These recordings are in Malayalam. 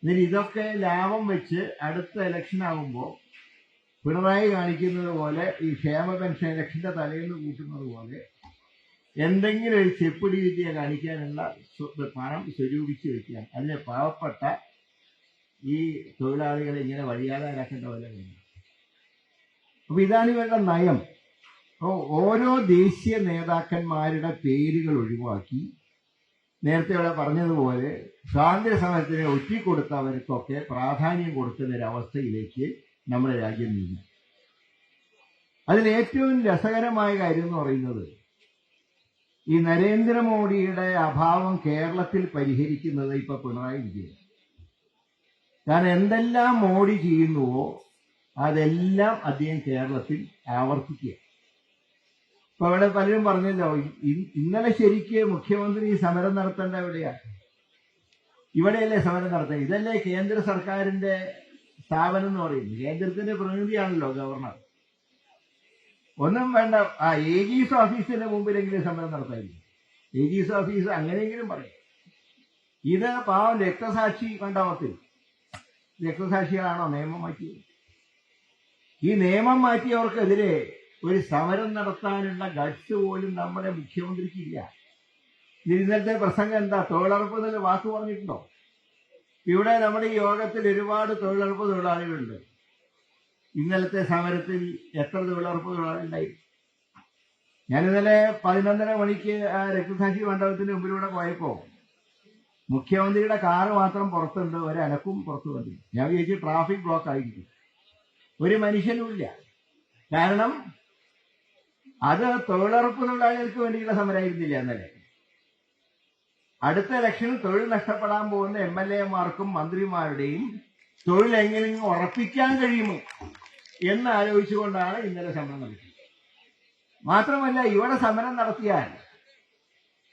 എന്നിട്ട് ഇതൊക്കെ ലാഭം വെച്ച് അടുത്ത ഇലക്ഷൻ ആകുമ്പോൾ പിണറായി കാണിക്കുന്നത് പോലെ ഈ ക്ഷേമ പെൻഷൻ ഇലക്ഷന്റെ തലേന്ന് കൂട്ടുന്നത് പോലെ എന്തെങ്കിലും ഒരു ചെപ്പിടി വിദ്യ കാണിക്കാനുള്ള പണം സ്വരൂപിച്ച് വെക്കാൻ അതിന് പാവപ്പെട്ട ഈ തൊഴിലാളികളെ ഇങ്ങനെ വഴിയാതാരാക്കേണ്ട പോലെ കഴിഞ്ഞു. അപ്പൊ ഇതാണ് ഇവരുടെ നയം. അപ്പോൾ ഓരോ ദേശീയ നേതാക്കന്മാരുടെ പേരുകൾ ഒഴിവാക്കി നേരത്തെ ഇവിടെ പറഞ്ഞതുപോലെ സ്വാതന്ത്ര്യ സമരത്തിന് ഒറ്റിക്കൊടുത്തവർക്കൊക്കെ പ്രാധാന്യം കൊടുക്കുന്ന ഒരവസ്ഥയിലേക്ക് നമ്മുടെ രാജ്യം നീങ്ങി. അതിൽ ഏറ്റവും രസകരമായ കാര്യം എന്ന് പറയുന്നത് ഈ നരേന്ദ്രമോദിയുടെ അഭാവം കേരളത്തിൽ പരിഹരിക്കുന്നത് ഇപ്പൊ പിണറായി വിജയൻ. കാരണം എന്തെല്ലാം മോഡി ചെയ്യുന്നുവോ അതെല്ലാം അദ്ദേഹം കേരളത്തിൽ ആവർത്തിക്കുക. ഇപ്പൊ അവിടെ പലരും പറഞ്ഞല്ലോ, ഇന്നലെ ശരിക്ക് മുഖ്യമന്ത്രി സമരം നടത്തേണ്ട എവിടെയാണ്? ഇവിടെയല്ലേ സമരം നടത്തുന്നത്? ഇതല്ലേ കേന്ദ്ര സർക്കാരിന്റെ സ്ഥാപനം എന്ന് പറയുന്നത്? കേന്ദ്രത്തിന്റെ പ്രതിനിധിയാണല്ലോ ഗവർണർ. ഒന്നും വേണ്ട, ആ AG's ഓഫീസിന്റെ മുമ്പിലെങ്കിലും സമരം നടത്തായിരിക്കും. AG's ഓഫീസ് അങ്ങനെയെങ്കിലും പറയും. ഇത് പാവം രക്തസാക്ഷി മണ്ഡപത്തിൽ രക്തസാക്ഷികളാണോ നിയമം മാറ്റിയത്? ഈ നിയമം മാറ്റിയവർക്കെതിരെ ഒരു സമരം നടത്താനുള്ള ഗട്സ് പോലും നമ്മുടെ മുഖ്യമന്ത്രിക്കില്ല. ഇന്നലത്തെ പ്രസംഗം എന്താ? തൊഴിലുറപ്പ് എന്നൊരു വാക്ക് പറഞ്ഞിട്ടുണ്ടോ? ഇവിടെ നമ്മുടെ ഈ യോഗത്തിൽ ഒരുപാട് തൊഴിലുറപ്പ് തൊഴിലാളികളുണ്ട്. ഇന്നലത്തെ സമരത്തിൽ എത്ര തൊഴിലുറപ്പ് തൊഴിലാളികളുണ്ടായി? ഞാൻ ഇന്നലെ 11:30 മണിക്ക് ആ രക്തസാക്ഷി മണ്ഡപത്തിന് മുമ്പിലൂടെ പോയപ്പോ മുഖ്യമന്ത്രിയുടെ കാറ് മാത്രം പുറത്തുണ്ട്, ഒരനക്കും പുറത്തു വന്നില്ല. ഞാൻ വിചാരിച്ചു ട്രാഫിക് ബ്ലോക്ക് ആയിരിക്കും. ഒരു മനുഷ്യനുമില്ല. കാരണം അത് തൊഴിലുറപ്പ് തൊഴിലാളികൾക്ക് വേണ്ടിയുള്ള സമരമായിരുന്നില്ല ഇന്നലെ. അടുത്ത ഇലക്ഷനിൽ തൊഴിൽ നഷ്ടപ്പെടാൻ പോകുന്ന MLA-മാർക്കും മന്ത്രിമാരുടെയും തൊഴിൽ എങ്ങനെയെങ്കിലും ഉറപ്പിക്കാൻ കഴിയുമോ എന്ന് ആലോചിച്ചുകൊണ്ടാണ് ഇന്നലെ സമരം നടത്തിയത്. മാത്രമല്ല, ഇവിടെ സമരം നടത്തിയാൽ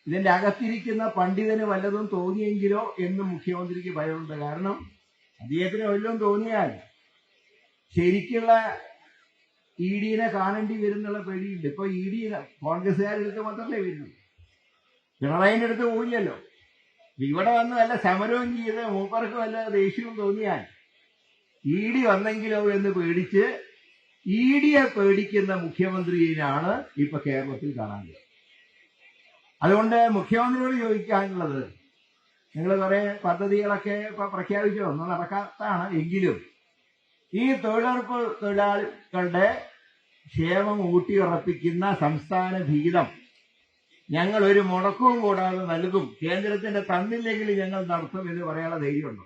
ഇതിന്റെ അകത്തിരിക്കുന്ന പണ്ഡിതന് വല്ലതും തോന്നിയെങ്കിലോ എന്ന് മുഖ്യമന്ത്രിക്ക് ഭയമുണ്ട്. കാരണം അദ്ദേഹത്തിന് വല്ലതും തോന്നിയാൽ ശരിക്കുള്ള ED-നെ കാണേണ്ടി വരുന്നുള്ള പേടിയുണ്ട്. ഇപ്പൊ ED കോൺഗ്രസ്സുകാരുടെ അടുത്ത് മാത്രമല്ലേ വരുന്നു, പിണറായിന്റെ അടുത്ത് പോയില്ലല്ലോ. ഇവിടെ വന്ന് വല്ല സമരവും ചെയ്ത് മൂപ്പർക്ക് വല്ല ദേഷ്യവും തോന്നിയാൽ ED വന്നെങ്കിലോ എന്ന് പേടിച്ച് ED-യെ പേടിക്കുന്ന മുഖ്യമന്ത്രിയാണ് ഇപ്പൊ കേരളത്തിൽ കാണാൻ. അതുകൊണ്ട് മുഖ്യമന്ത്രിയോട് ചോദിക്കാനുള്ളത്, നിങ്ങൾ കുറെ പദ്ധതികളൊക്കെ ഇപ്പൊ പ്രഖ്യാപിച്ചോ, ഒന്നും നടക്കാത്താണ് എങ്കിലും ഈ തൊഴിലുറപ്പ് തൊഴിലാളികളുടെ ക്ഷേമം ഊട്ടിയുറപ്പിക്കുന്ന സംസ്ഥാന വിഹിതം ഞങ്ങൾ ഒരു മുടക്കവും കൂടാതെ നൽകും, കേന്ദ്രത്തിന്റെ തന്നില്ലെങ്കിൽ ഞങ്ങൾ നടത്തും എന്ന് പറയാനുള്ള ധൈര്യമുണ്ടോ?